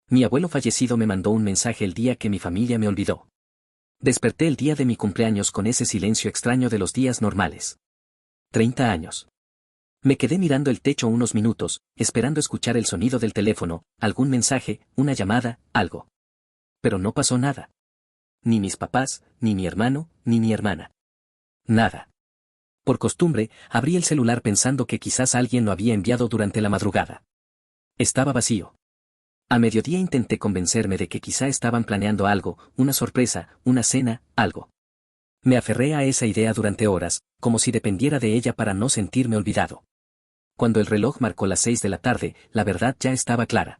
Mi abuelo fallecido me mandó un mensaje el día que mi familia me olvidó. Desperté el día de mi cumpleaños con ese silencio extraño de los días normales. 30 años. Me quedé mirando el techo unos minutos, esperando escuchar el sonido del teléfono, algún mensaje, una llamada, algo. Pero no pasó nada. Ni mis papás, ni mi hermano, ni mi hermana. Nada. Por costumbre, abrí el celular pensando que quizás alguien lo había enviado durante la madrugada. Estaba vacío. A mediodía intenté convencerme de que quizá estaban planeando algo, una sorpresa, una cena, algo. Me aferré a esa idea durante horas, como si dependiera de ella para no sentirme olvidado. Cuando el reloj marcó las 6 de la tarde, la verdad ya estaba clara.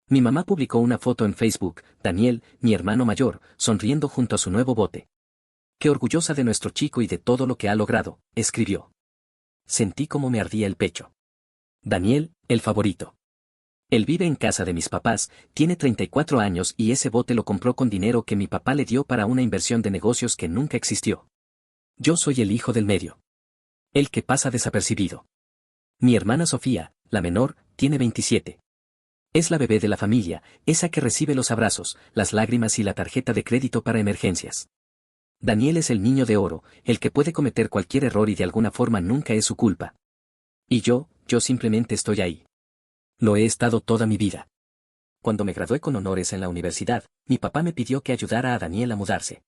Mi mamá publicó una foto en Facebook, Daniel, mi hermano mayor, sonriendo junto a su nuevo bote. Qué orgullosa de nuestro chico y de todo lo que ha logrado, escribió. Sentí como me ardía el pecho. Daniel, el favorito. Él vive en casa de mis papás, tiene 34 años y ese bote lo compró con dinero que mi papá le dio para una inversión de negocios que nunca existió. Yo soy el hijo del medio. El que pasa desapercibido. Mi hermana Sofía, la menor, tiene 27. Es la bebé de la familia, esa que recibe los abrazos, las lágrimas y la tarjeta de crédito para emergencias. Daniel es el niño de oro, el que puede cometer cualquier error y de alguna forma nunca es su culpa. Y yo simplemente estoy ahí. Lo he estado toda mi vida. Cuando me gradué con honores en la universidad, mi papá me pidió que ayudara a Daniel a mudarse.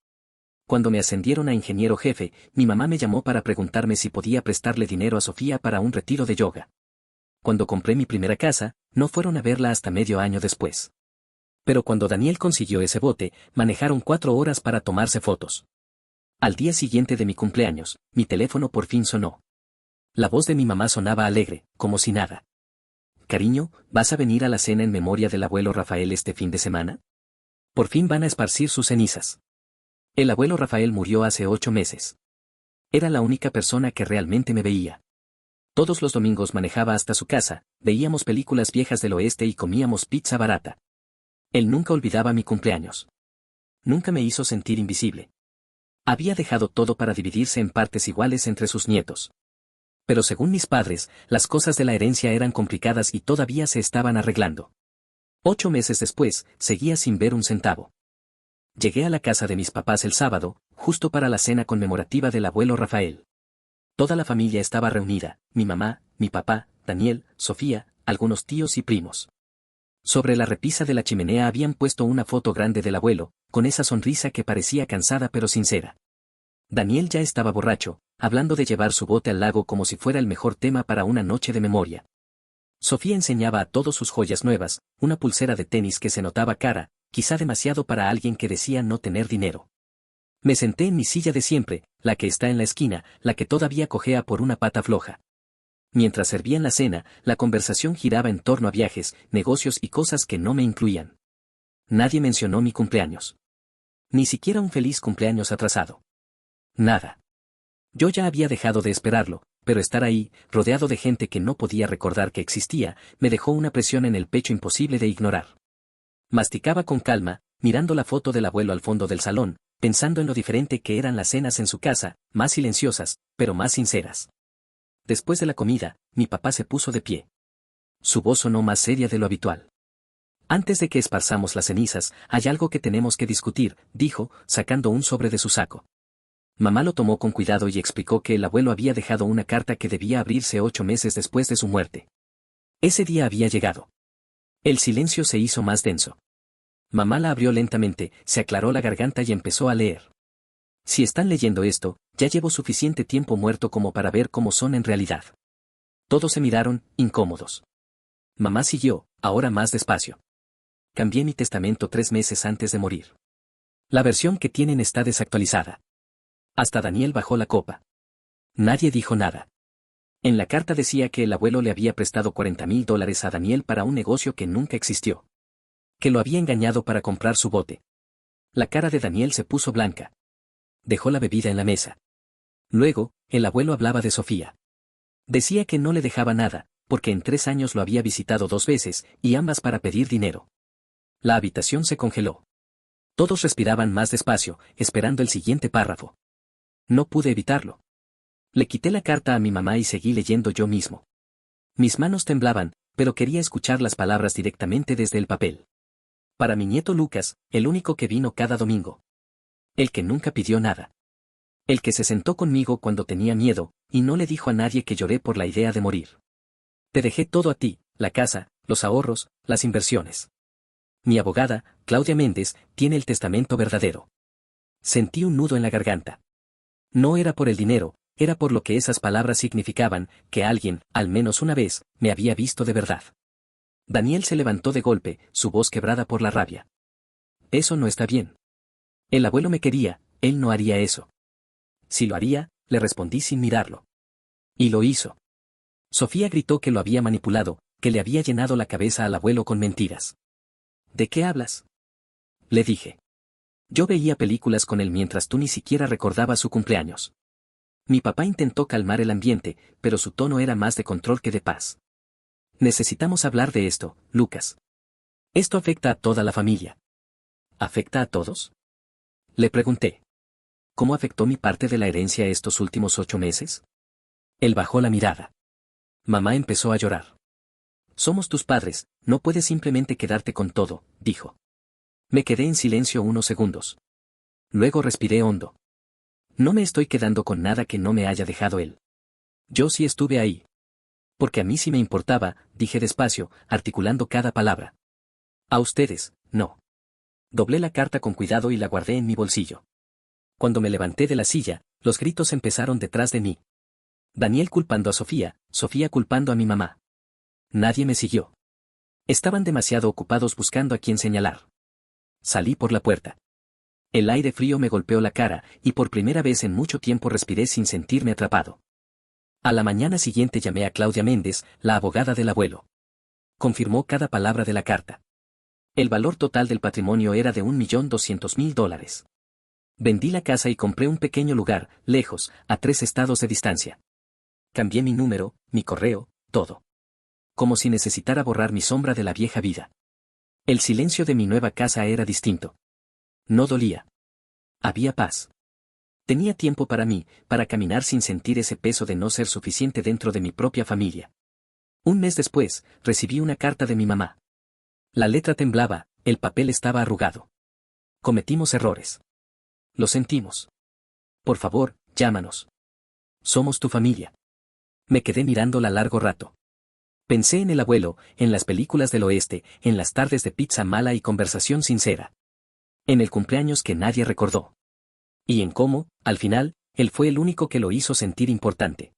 Cuando me ascendieron a ingeniero jefe, mi mamá me llamó para preguntarme si podía prestarle dinero a Sofía para un retiro de yoga. Cuando compré mi primera casa, no fueron a verla hasta medio año después. Pero cuando Daniel consiguió ese bote, manejaron 4 horas para tomarse fotos. Al día siguiente de mi cumpleaños, mi teléfono por fin sonó. La voz de mi mamá sonaba alegre, como si nada. Cariño, ¿vas a venir a la cena en memoria del abuelo Rafael este fin de semana? Por fin van a esparcir sus cenizas. El abuelo Rafael murió hace 8 meses. Era la única persona que realmente me veía. Todos los domingos manejaba hasta su casa, veíamos películas viejas del oeste y comíamos pizza barata. Él nunca olvidaba mi cumpleaños. Nunca me hizo sentir invisible. Había dejado todo para dividirse en partes iguales entre sus nietos. Pero según mis padres, las cosas de la herencia eran complicadas y todavía se estaban arreglando. 8 meses después, seguía sin ver un centavo. Llegué a la casa de mis papás el sábado, justo para la cena conmemorativa del abuelo Rafael. Toda la familia estaba reunida, mi mamá, mi papá, Daniel, Sofía, algunos tíos y primos. Sobre la repisa de la chimenea habían puesto una foto grande del abuelo, con esa sonrisa que parecía cansada pero sincera. Daniel ya estaba borracho, hablando de llevar su bote al lago como si fuera el mejor tema para una noche de memoria. Sofía enseñaba a todos sus joyas nuevas, una pulsera de tenis que se notaba cara, quizá demasiado para alguien que decía no tener dinero. Me senté en mi silla de siempre, la que está en la esquina, la que todavía cojea por una pata floja. Mientras servían la cena, la conversación giraba en torno a viajes, negocios y cosas que no me incluían. Nadie mencionó mi cumpleaños. Ni siquiera un feliz cumpleaños atrasado. Nada. Yo ya había dejado de esperarlo, pero estar ahí, rodeado de gente que no podía recordar que existía, me dejó una presión en el pecho imposible de ignorar. Masticaba con calma, mirando la foto del abuelo al fondo del salón, pensando en lo diferente que eran las cenas en su casa, más silenciosas, pero más sinceras. Después de la comida, mi papá se puso de pie. Su voz sonó más seria de lo habitual. Antes de que esparzamos las cenizas, hay algo que tenemos que discutir, dijo, sacando un sobre de su saco. Mamá lo tomó con cuidado y explicó que el abuelo había dejado una carta que debía abrirse 8 meses después de su muerte. Ese día había llegado. El silencio se hizo más denso. Mamá la abrió lentamente, se aclaró la garganta y empezó a leer. Si están leyendo esto, ya llevo suficiente tiempo muerto como para ver cómo son en realidad. Todos se miraron, incómodos. Mamá siguió, ahora más despacio. Cambié mi testamento 3 meses antes de morir. La versión que tienen está desactualizada. Hasta Daniel bajó la copa. Nadie dijo nada. En la carta decía que el abuelo le había prestado $40,000 a Daniel para un negocio que nunca existió. Que lo había engañado para comprar su bote. La cara de Daniel se puso blanca. Dejó la bebida en la mesa. Luego, el abuelo hablaba de Sofía. Decía que no le dejaba nada, porque en 3 años lo había visitado 2 veces, y ambas para pedir dinero. La habitación se congeló. Todos respiraban más despacio, esperando el siguiente párrafo. No pude evitarlo. Le quité la carta a mi mamá y seguí leyendo yo mismo. Mis manos temblaban, pero quería escuchar las palabras directamente desde el papel. Para mi nieto Lucas, el único que vino cada domingo. El que nunca pidió nada. El que se sentó conmigo cuando tenía miedo, y no le dijo a nadie que lloré por la idea de morir. Te dejé todo a ti, la casa, los ahorros, las inversiones. Mi abogada, Claudia Méndez, tiene el testamento verdadero. Sentí un nudo en la garganta. No era por el dinero, era por lo que esas palabras significaban, que alguien, al menos una vez, me había visto de verdad. Daniel se levantó de golpe, su voz quebrada por la rabia. Eso no está bien. El abuelo me quería, él no haría eso. Si lo haría, le respondí sin mirarlo. Y lo hizo. Sofía gritó que lo había manipulado, que le había llenado la cabeza al abuelo con mentiras. ¿De qué hablas? Le dije. Yo veía películas con él mientras tú ni siquiera recordabas su cumpleaños. Mi papá intentó calmar el ambiente, pero su tono era más de control que de paz. Necesitamos hablar de esto, Lucas. Esto afecta a toda la familia. ¿Afecta a todos? Le pregunté. ¿Cómo afectó mi parte de la herencia estos últimos 8 meses? Él bajó la mirada. Mamá empezó a llorar. Somos tus padres, no puedes simplemente quedarte con todo, dijo. Me quedé en silencio unos segundos. Luego respiré hondo. No me estoy quedando con nada que no me haya dejado él. Yo sí estuve ahí. Porque a mí sí me importaba, dije despacio, articulando cada palabra. A ustedes, no. Doblé la carta con cuidado y la guardé en mi bolsillo. Cuando me levanté de la silla, los gritos empezaron detrás de mí. Daniel culpando a Sofía, Sofía culpando a mi mamá. Nadie me siguió. Estaban demasiado ocupados buscando a quién señalar. Salí por la puerta. El aire frío me golpeó la cara, y por primera vez en mucho tiempo respiré sin sentirme atrapado. A la mañana siguiente llamé a Claudia Méndez, la abogada del abuelo. Confirmó cada palabra de la carta. El valor total del patrimonio era de $1.200.000. Vendí la casa y compré un pequeño lugar, lejos, a 3 estados de distancia. Cambié mi número, mi correo, todo. Como si necesitara borrar mi sombra de la vieja vida. El silencio de mi nueva casa era distinto. No dolía. Había paz. Tenía tiempo para mí, para caminar sin sentir ese peso de no ser suficiente dentro de mi propia familia. Un mes después, recibí una carta de mi mamá. La letra temblaba, el papel estaba arrugado. Cometimos errores. Lo sentimos. Por favor, llámanos. Somos tu familia. Me quedé mirándola largo rato. Pensé en el abuelo, en las películas del oeste, en las tardes de pizza mala y conversación sincera. En el cumpleaños que nadie recordó. Y en cómo, al final, él fue el único que lo hizo sentir importante.